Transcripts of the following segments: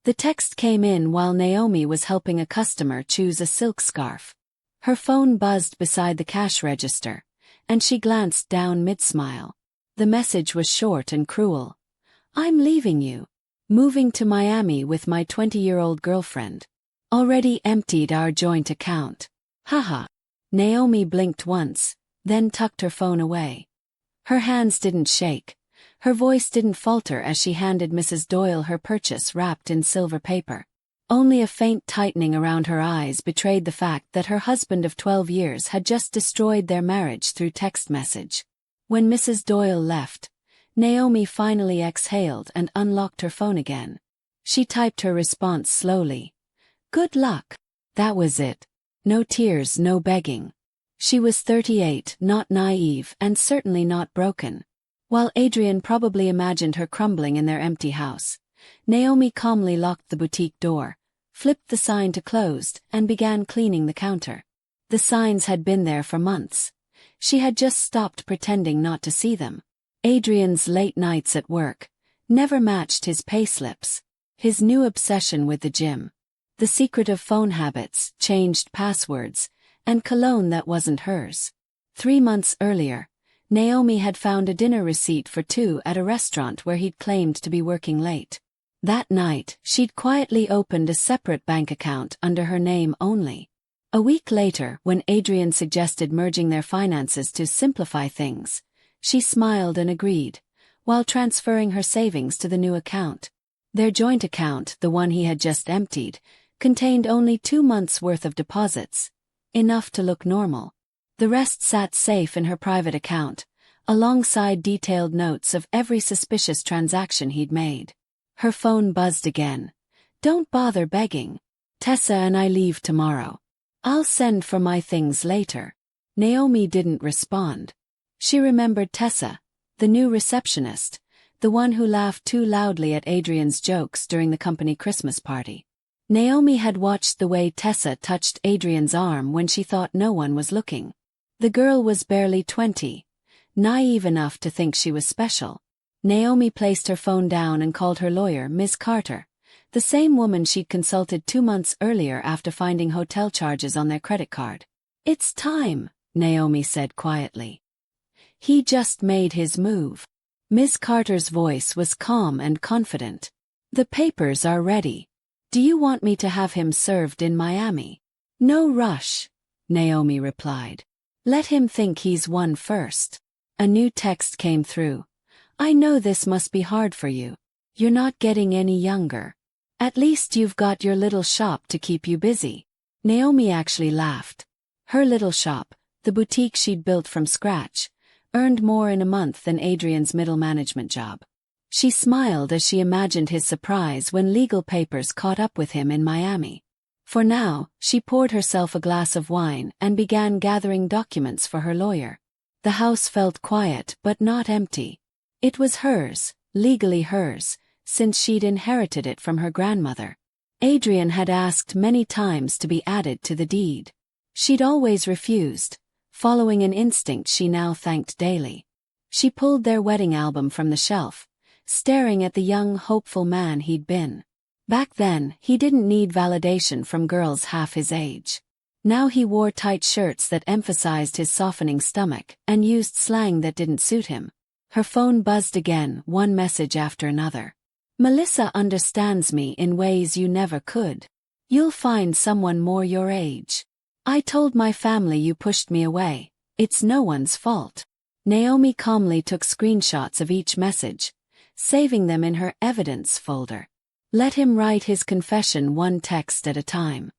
The text came in while Naomi was helping a customer choose a silk scarf. Her phone buzzed beside the cash register, and she glanced down mid-smile. The message was short and cruel. I'm leaving you. Moving to Miami with my 20-year-old girlfriend. Already emptied our joint account. Haha. Naomi blinked once, then tucked her phone away. Her hands didn't shake. Her voice didn't falter as she handed Mrs. Doyle her purchase wrapped in silver paper. Only a faint tightening around her eyes betrayed the fact that her husband of 12 years had just destroyed their marriage through text message. When Mrs. Doyle left, Naomi finally exhaled and unlocked her phone again. She typed her response slowly. Good luck. That was it. No tears, no begging. She was 38, not naive, and certainly not broken. While Adrian probably imagined her crumbling in their empty house, Naomi calmly locked the boutique door, flipped the sign to closed, and began cleaning the counter. The signs had been there for months. She had just stopped pretending not to see them. Adrian's late nights at work never matched his payslips. His new obsession with the gym. The secretive phone habits, changed passwords, and cologne that wasn't hers. 3 months earlier, Naomi had found a dinner receipt for two at a restaurant where he'd claimed to be working late. That night, she'd quietly opened a separate bank account under her name only. A week later, when Adrian suggested merging their finances to simplify things, she smiled and agreed, while transferring her savings to the new account. Their joint account, the one he had just emptied, contained only 2 months' worth of deposits, enough to look normal. The rest sat safe in her private account, alongside detailed notes of every suspicious transaction he'd made. Her phone buzzed again. Don't bother begging. Tessa and I leave tomorrow. I'll send for my things later. Naomi didn't respond. She remembered Tessa, the new receptionist, the one who laughed too loudly at Adrian's jokes during the company Christmas party. Naomi had watched the way Tessa touched Adrian's arm when she thought no one was looking. The girl was barely 20, naive enough to think she was special. Naomi placed her phone down and called her lawyer, Ms. Carter, the same woman she'd consulted 2 months earlier after finding hotel charges on their credit card. It's time, Naomi said quietly. He just made his move. Ms. Carter's voice was calm and confident. The papers are ready. Do you want me to have him served in Miami? No rush, Naomi replied. Let him think he's won first. A new text came through. I know this must be hard for you. You're not getting any younger. At least you've got your little shop to keep you busy. Naomi actually laughed. Her little shop, the boutique she'd built from scratch, earned more in a month than Adrian's middle management job. She smiled as she imagined his surprise when legal papers caught up with him in Miami. For now, she poured herself a glass of wine and began gathering documents for her lawyer. The house felt quiet but not empty. It was hers, legally hers, since she'd inherited it from her grandmother. Adrian had asked many times to be added to the deed. She'd always refused, following an instinct she now thanked daily. She pulled their wedding album from the shelf, staring at the young, hopeful man he'd been. Back then, he didn't need validation from girls half his age. Now he wore tight shirts that emphasized his softening stomach and used slang that didn't suit him. Her phone buzzed again, one message after another. Melissa understands me in ways you never could. You'll find someone more your age. I told my family you pushed me away. It's no one's fault. Naomi calmly took screenshots of each message, saving them in her evidence folder. Let him write his confession one text at a time.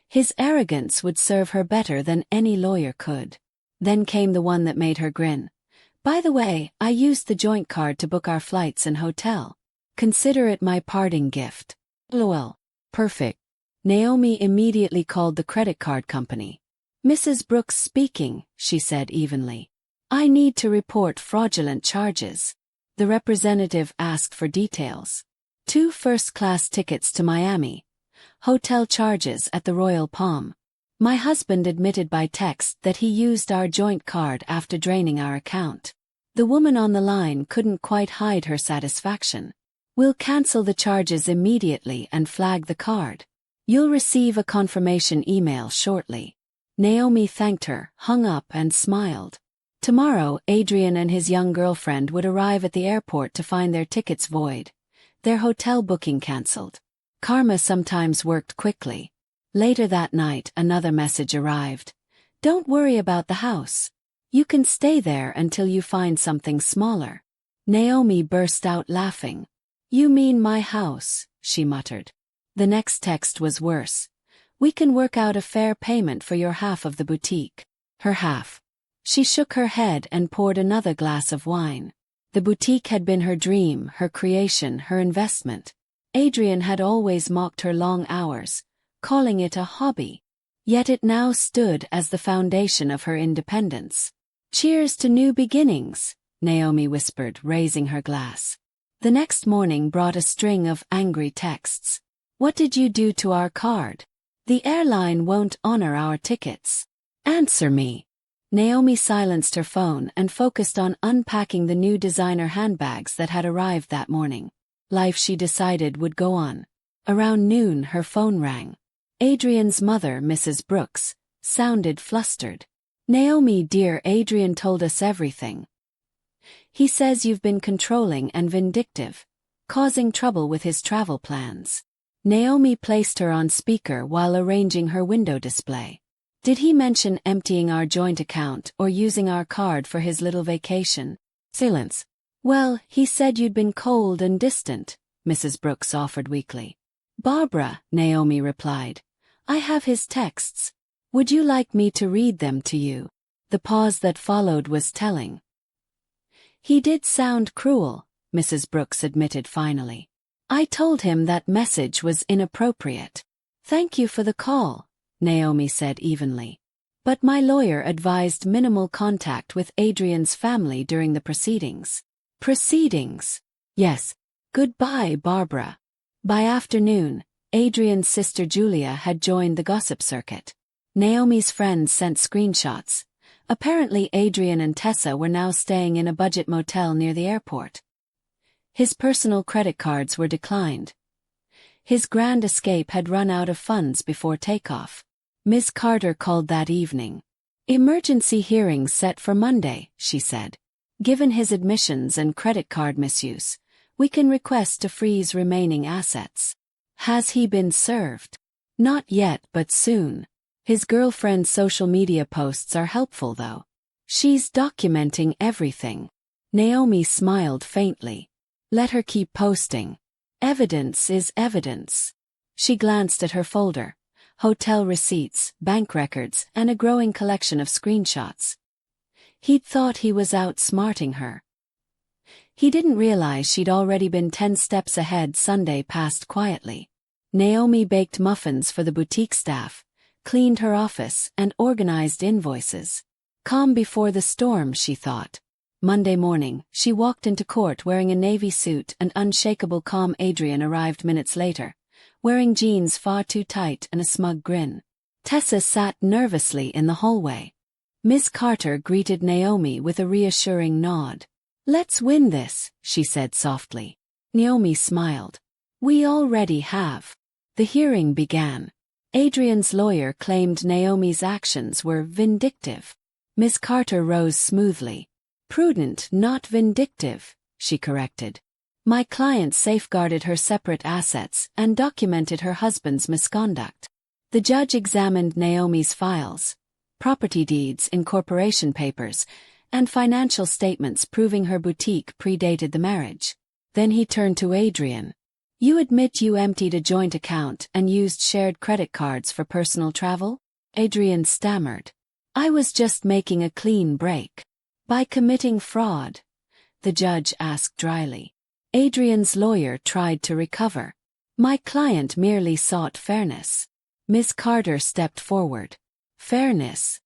His arrogance would serve her better than any lawyer could. Then came the one that made her grin. By the way, I used the joint card to book our flights and hotel. Consider it my parting gift. LOL. Perfect. Naomi immediately called the credit card company. Mrs. Brooks speaking, she said evenly. I need to report fraudulent charges. The representative asked for details. 2 first-class tickets to Miami. Hotel charges at the Royal Palm. My husband admitted by text that he used our joint card after draining our account. The woman on the line couldn't quite hide her satisfaction. We'll cancel the charges immediately and flag the card. You'll receive a confirmation email shortly. Naomi thanked her, hung up and smiled. Tomorrow, Adrian and his young girlfriend would arrive at the airport to find their tickets void, their hotel booking cancelled. Karma sometimes worked quickly. Later that night, another message arrived. Don't worry about the house. You can stay there until you find something smaller. Naomi burst out laughing. You mean my house, she muttered. The next text was worse. We can work out a fair payment for your half of the boutique. Her half. She shook her head and poured another glass of wine. The boutique had been her dream, her creation, her investment. Adrian had always mocked her long hours, calling it a hobby. Yet it now stood as the foundation of her independence. Cheers to new beginnings, Naomi whispered, raising her glass. The next morning brought a string of angry texts. What did you do to our card? The airline won't honor our tickets. Answer me. Naomi silenced her phone and focused on unpacking the new designer handbags that had arrived that morning. Life, she decided, would go on. Around noon her phone rang. Adrian's mother, Mrs. Brooks, sounded flustered. Naomi, dear, Adrian told us everything. He says you've been controlling and vindictive, causing trouble with his travel plans. Naomi placed her on speaker while arranging her window display. Did he mention emptying our joint account or using our card for his little vacation? Silence. Well, he said you'd been cold and distant, Mrs. Brooks offered weakly. Barbara, Naomi replied. I have his texts. Would you like me to read them to you? The pause that followed was telling. He did sound cruel, Mrs. Brooks admitted finally. I told him that message was inappropriate. Thank you for the call, Naomi said evenly. But my lawyer advised minimal contact with Adrian's family during the proceedings. Proceedings? Yes. Goodbye, Barbara. By afternoon, Adrian's sister Julia had joined the gossip circuit. Naomi's friends sent screenshots. Apparently Adrian and Tessa were now staying in a budget motel near the airport. His personal credit cards were declined. His grand escape had run out of funds before takeoff. Ms. Carter called that evening. Emergency hearing set for Monday, she said. Given his admissions and credit card misuse, we can request to freeze remaining assets. Has he been served? Not yet, but soon. His girlfriend's social media posts are helpful though. She's documenting everything. Naomi smiled faintly. Let her keep posting. Evidence is evidence. She glanced at her folder. Hotel receipts, bank records, and a growing collection of screenshots. He'd thought he was outsmarting her. He didn't realize she'd already been 10 steps ahead. Sunday passed quietly. Naomi baked muffins for the boutique staff, cleaned her office, and organized invoices. Calm before the storm, she thought. Monday morning, she walked into court wearing a navy suit and unshakable calm. Adrian arrived minutes later, wearing jeans far too tight and a smug grin. Tessa sat nervously in the hallway. Miss Carter greeted Naomi with a reassuring nod. Let's win this, she said softly. Naomi smiled. We already have. The hearing began. Adrian's lawyer claimed Naomi's actions were vindictive. Miss Carter rose smoothly. Prudent, not vindictive, she corrected. My client safeguarded her separate assets and documented her husband's misconduct. The judge examined Naomi's files, property deeds, incorporation papers, and financial statements proving her boutique predated the marriage. Then he turned to Adrian. You admit you emptied a joint account and used shared credit cards for personal travel? Adrian stammered. I was just making a clean break. By committing fraud? The judge asked dryly. Adrian's lawyer tried to recover. My client merely sought fairness. Miss Carter stepped forward. Fairness?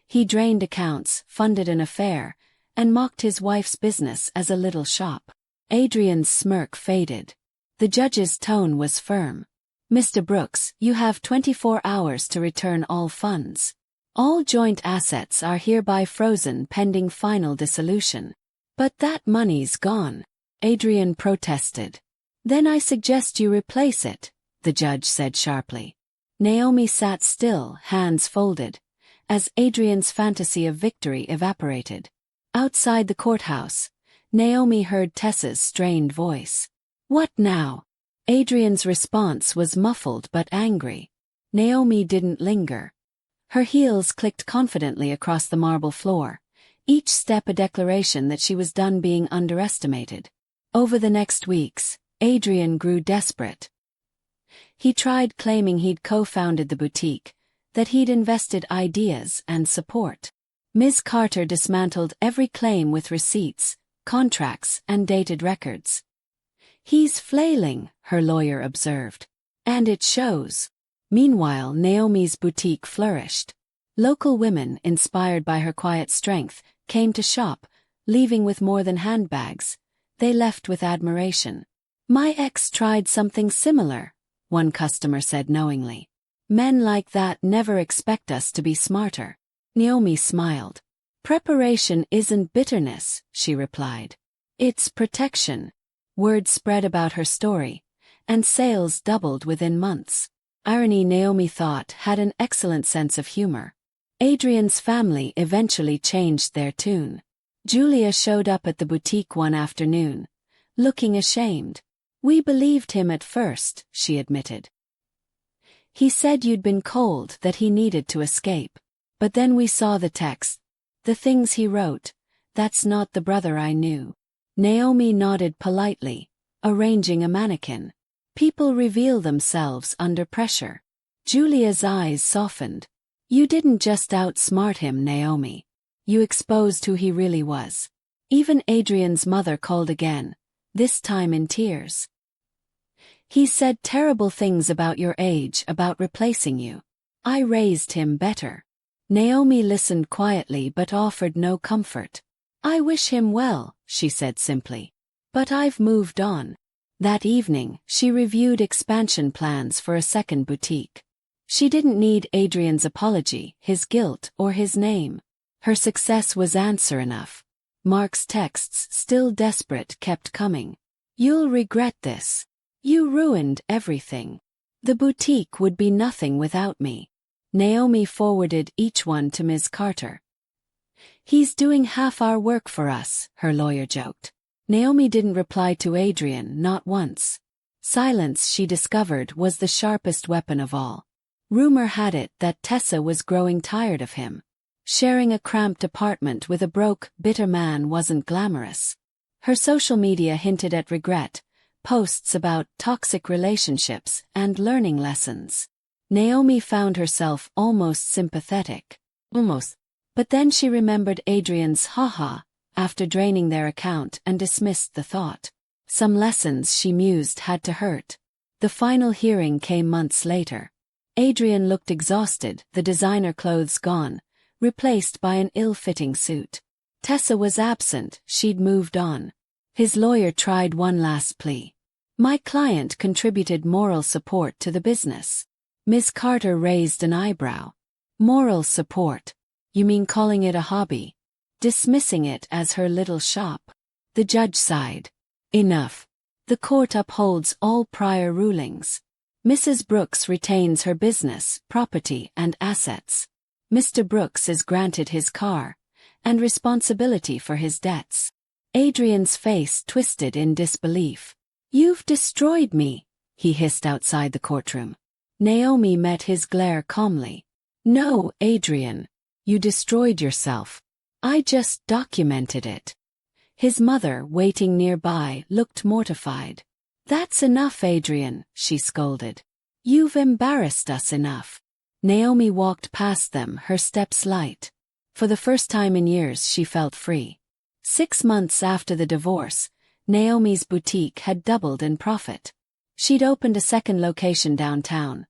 He drained accounts, funded an affair, and mocked his wife's business as a little shop. Adrian's smirk faded. The judge's tone was firm. Mr. Brooks, you have 24 hours to return all funds. All joint assets are hereby frozen pending final dissolution. But that money's gone. Adrian protested. Then I suggest you replace it, the judge said sharply. Naomi sat still, hands folded, as Adrian's fantasy of victory evaporated. Outside the courthouse, Naomi heard Tessa's strained voice. What now? Adrian's response was muffled but angry. Naomi didn't linger. Her heels clicked confidently across the marble floor, each step a declaration that she was done being underestimated. Over the next weeks, Adrian grew desperate. He tried claiming he'd co-founded the boutique, that he'd invested ideas and support. Ms. Carter dismantled every claim with receipts, contracts, and dated records. He's flailing, her lawyer observed. And it shows. Meanwhile, Naomi's boutique flourished. Local women, inspired by her quiet strength, came to shop, leaving with more than handbags. They left with admiration. My ex tried something similar, one customer said knowingly. Men like that never expect us to be smarter. Naomi smiled. Preparation isn't bitterness, she replied. It's protection. Word spread about her story, and sales doubled within months. Irony, Naomi thought, had an excellent sense of humor. Adrian's family eventually changed their tune. Julia showed up at the boutique one afternoon, looking ashamed. We believed him at first, she admitted. He said you'd been cold, that he needed to escape. But then we saw the text. The things he wrote. That's not the brother I knew. Naomi nodded politely, arranging a mannequin. People reveal themselves under pressure. Julia's eyes softened. You didn't just outsmart him, Naomi. You exposed who he really was. Even Adrian's mother called again, this time in tears. He said terrible things about your age, about replacing you. I raised him better. Naomi listened quietly but offered no comfort. I wish him well, she said simply. But I've moved on. That evening, she reviewed expansion plans for a second boutique. She didn't need Adrian's apology, his guilt, or his name. Her success was answer enough. Mark's texts, still desperate, kept coming. You'll regret this. You ruined everything. The boutique would be nothing without me. Naomi forwarded each one to Ms. Carter. He's doing half our work for us, her lawyer joked. Naomi didn't reply to Adrian, not once. Silence, she discovered, was the sharpest weapon of all. Rumor had it that Tessa was growing tired of him. Sharing a cramped apartment with a broke, bitter man wasn't glamorous. Her social media hinted at regret, posts about toxic relationships and learning lessons. Naomi found herself almost sympathetic. Almost. But then she remembered Adrian's haha after draining their account and dismissed the thought. Some lessons, she mused, had to hurt. The final hearing came months later. Adrian looked exhausted, the designer clothes gone, replaced by an ill-fitting suit. Tessa was absent, she'd moved on. His lawyer tried one last plea. My client contributed moral support to the business. Ms. Carter raised an eyebrow. Moral support? You mean calling it a hobby? Dismissing it as her little shop? The judge sighed. Enough. The court upholds all prior rulings. Mrs. Brooks retains her business, property, and assets. Mr. Brooks is granted his car, and responsibility for his debts. Adrian's face twisted in disbelief. You've destroyed me, he hissed outside the courtroom. Naomi met his glare calmly. No, Adrian. You destroyed yourself. I just documented it. His mother, waiting nearby, looked mortified. That's enough, Adrian, she scolded. You've embarrassed us enough. Naomi walked past them, her steps light. For the first time in years, she felt free. 6 months after the divorce, Naomi's boutique had doubled in profit. She'd opened a second location downtown,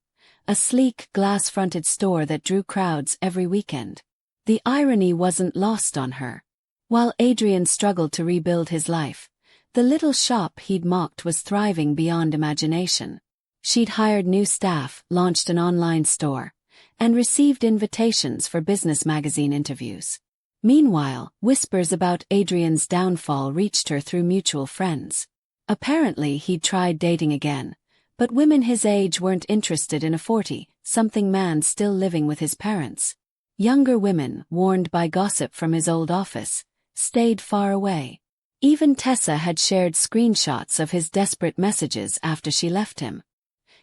a sleek, glass-fronted store that drew crowds every weekend. The irony wasn't lost on her. While Adrian struggled to rebuild his life, the little shop he'd mocked was thriving beyond imagination. She'd hired new staff, launched an online store, and received invitations for business magazine interviews. Meanwhile, whispers about Adrian's downfall reached her through mutual friends. Apparently he'd tried dating again, but women his age weren't interested in a 40-something man still living with his parents. Younger women, warned by gossip from his old office, stayed far away. Even Tessa had shared screenshots of his desperate messages after she left him.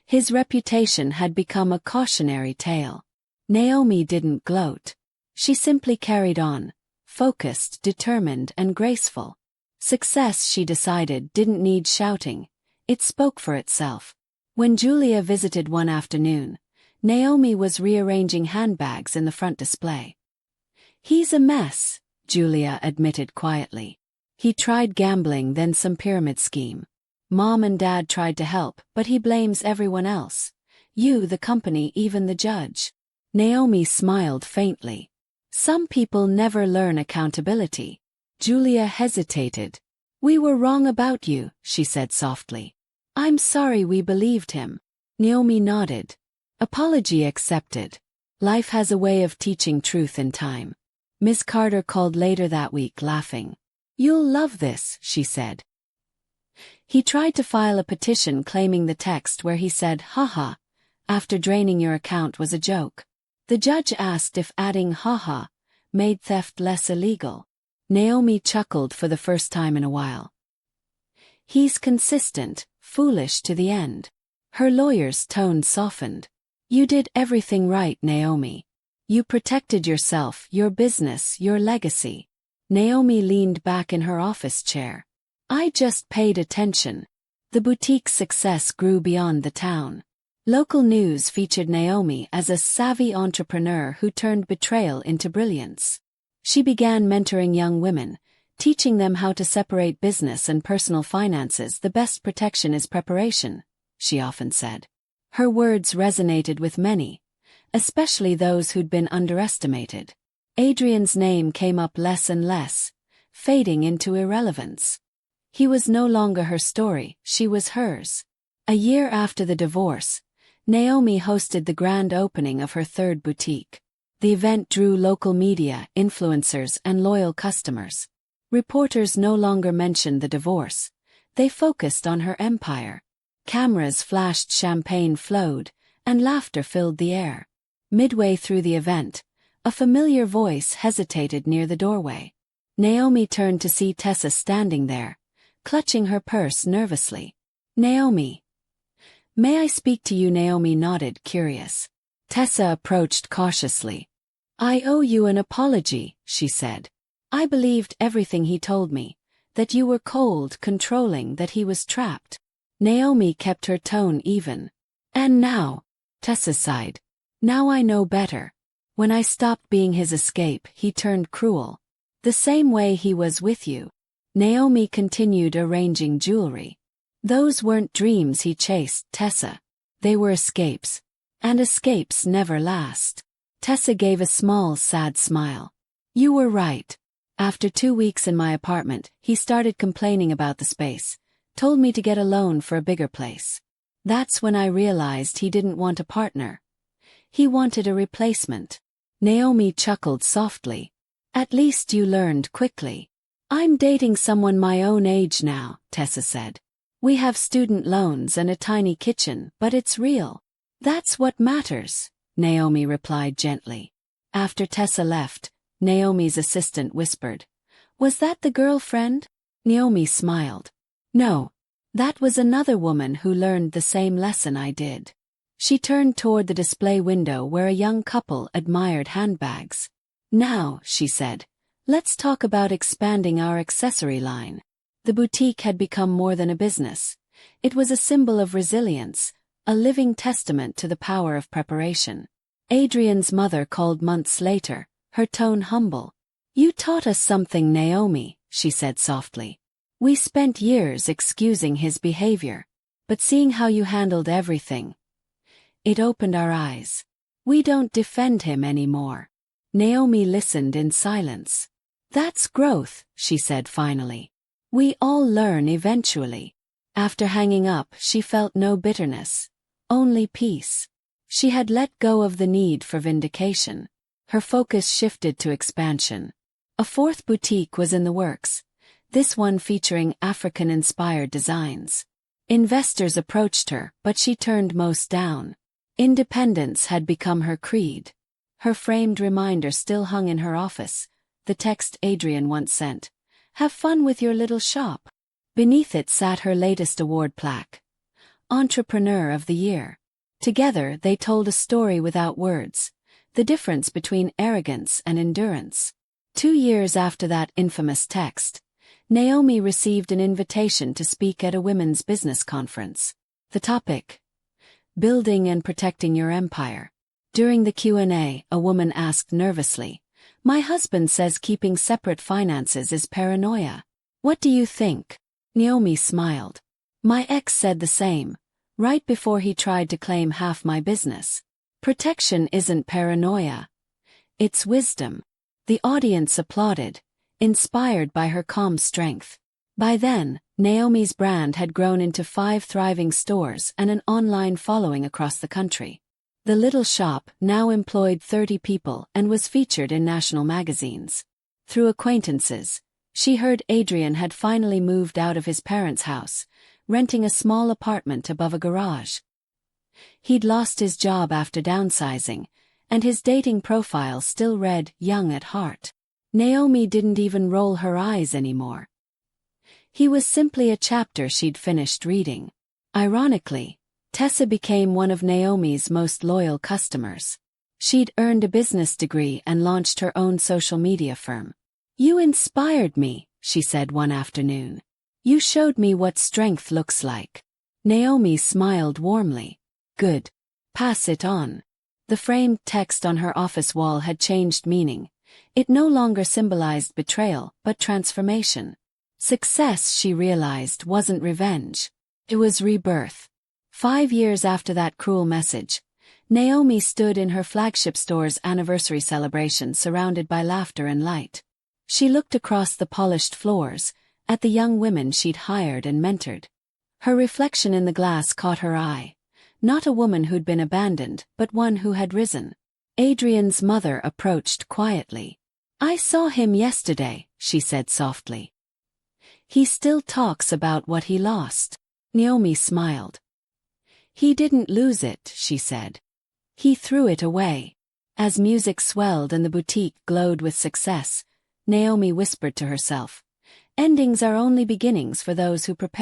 His reputation had become a cautionary tale. Naomi didn't gloat. She simply carried on, focused, determined, and graceful. Success, she decided, didn't need shouting. It spoke for itself. When Julia visited one afternoon, Naomi was rearranging handbags in the front display. "He's a mess," Julia admitted quietly. "He tried gambling, then some pyramid scheme. Mom and Dad tried to help, but he blames everyone else. You, the company, even the judge." Naomi smiled faintly. "Some people never learn accountability." Julia hesitated. "We were wrong about you," she said softly. "I'm sorry we believed him." Naomi nodded. "Apology accepted. Life has a way of teaching truth in time." Miss Carter called later that week, laughing. "You'll love this," she said. "He tried to file a petition claiming the text where he said, 'haha, after draining your account' was a joke. The judge asked if adding 'haha' made theft less illegal." Naomi chuckled for the first time in a while. "He's consistent, foolish to the end." Her lawyer's tone softened. "You did everything right, Naomi. You protected yourself, your business, your legacy." Naomi leaned back in her office chair. "I just paid attention." The boutique's success grew beyond the town. Local news featured Naomi as a savvy entrepreneur who turned betrayal into brilliance. She began mentoring young women, teaching them how to separate business and personal finances. "The best protection is preparation," she often said. Her words resonated with many, especially those who'd been underestimated. Adrian's name came up less and less, fading into irrelevance. He was no longer her story, she was hers. A year after the divorce, Naomi hosted the grand opening of her third boutique. The event drew local media, influencers, and loyal customers. Reporters no longer mentioned the divorce. They focused on her empire. Cameras flashed, champagne flowed, and laughter filled the air. Midway through the event, a familiar voice hesitated near the doorway. Naomi turned to see Tessa standing there, clutching her purse nervously. "Naomi, may I speak to you?" Naomi nodded, curious. Tessa approached cautiously. "I owe you an apology," she said. "I believed everything he told me, that you were cold, controlling, that he was trapped." Naomi kept her tone even. "And now," Tessa sighed, "now I know better. When I stopped being his escape, he turned cruel. The same way he was with you." Naomi continued arranging jewelry. "Those weren't dreams he chased, Tessa. They were escapes. And escapes never last." Tessa gave a small, sad smile. "You were right. After 2 weeks in my apartment, he started complaining about the space, told me to get a loan for a bigger place. That's when I realized he didn't want a partner. He wanted a replacement." Naomi chuckled softly. "At least you learned quickly." "I'm dating someone my own age now," Tessa said. "We have student loans and a tiny kitchen, but it's real. That's what matters," Naomi replied gently. After Tessa left, Naomi's assistant whispered, "Was that the girlfriend?" Naomi smiled. "No. That was another woman who learned the same lesson I did." She turned toward the display window where a young couple admired handbags. "Now," she said, "let's talk about expanding our accessory line." The boutique had become more than a business. It was a symbol of resilience, a living testament to the power of preparation. Adrian's mother called months later, her tone humble. "You taught us something, Naomi," she said softly. "We spent years excusing his behavior, but seeing how you handled everything, it opened our eyes. We don't defend him anymore." Naomi listened in silence. "That's growth," she said finally. "We all learn eventually." After hanging up, she felt no bitterness, only peace. She had let go of the need for vindication. Her focus shifted to expansion. A fourth boutique was in the works, this one featuring African-inspired designs. Investors approached her, but she turned most down. Independence had become her creed. Her framed reminder still hung in her office, the text Adrian once sent, "Have fun with your little shop." Beneath it sat her latest award plaque, Entrepreneur of the Year. Together they told a story without words, the difference between arrogance and endurance. 2 years after that infamous text, Naomi received an invitation to speak at a women's business conference. The topic: Building and Protecting Your Empire. During the Q&A, a woman asked nervously, "My husband says keeping separate finances is paranoia. What do you think?" Naomi smiled. "My ex said the same, right before he tried to claim half my business. Protection isn't paranoia. It's wisdom." The audience applauded, inspired by her calm strength. By then, Naomi's brand had grown into 5 thriving stores and an online following across the country. The little shop now employed 30 people and was featured in national magazines. Through acquaintances, she heard Adrian had finally moved out of his parents' house, renting a small apartment above a garage. He'd lost his job after downsizing, and his dating profile still read young at heart. Naomi didn't even roll her eyes anymore. He was simply a chapter she'd finished reading. Ironically, Tessa became one of Naomi's most loyal customers. She'd earned a business degree and launched her own social media firm. "You inspired me," she said one afternoon. "You showed me what strength looks like." Naomi smiled warmly. "Good. Pass it on." The framed text on her office wall had changed meaning. It no longer symbolized betrayal, but transformation. Success, she realized, wasn't revenge. It was rebirth. 5 years after that cruel message, Naomi stood in her flagship store's anniversary celebration surrounded by laughter and light. She looked across the polished floors, at the young women she'd hired and mentored. Her reflection in the glass caught her eye. Not a woman who'd been abandoned, but one who had risen. Adrian's mother approached quietly. "I saw him yesterday," she said softly. "He still talks about what he lost." Naomi smiled. "He didn't lose it," she said. "He threw it away." As music swelled and the boutique glowed with success, Naomi whispered to herself, "Endings are only beginnings for those who prepare."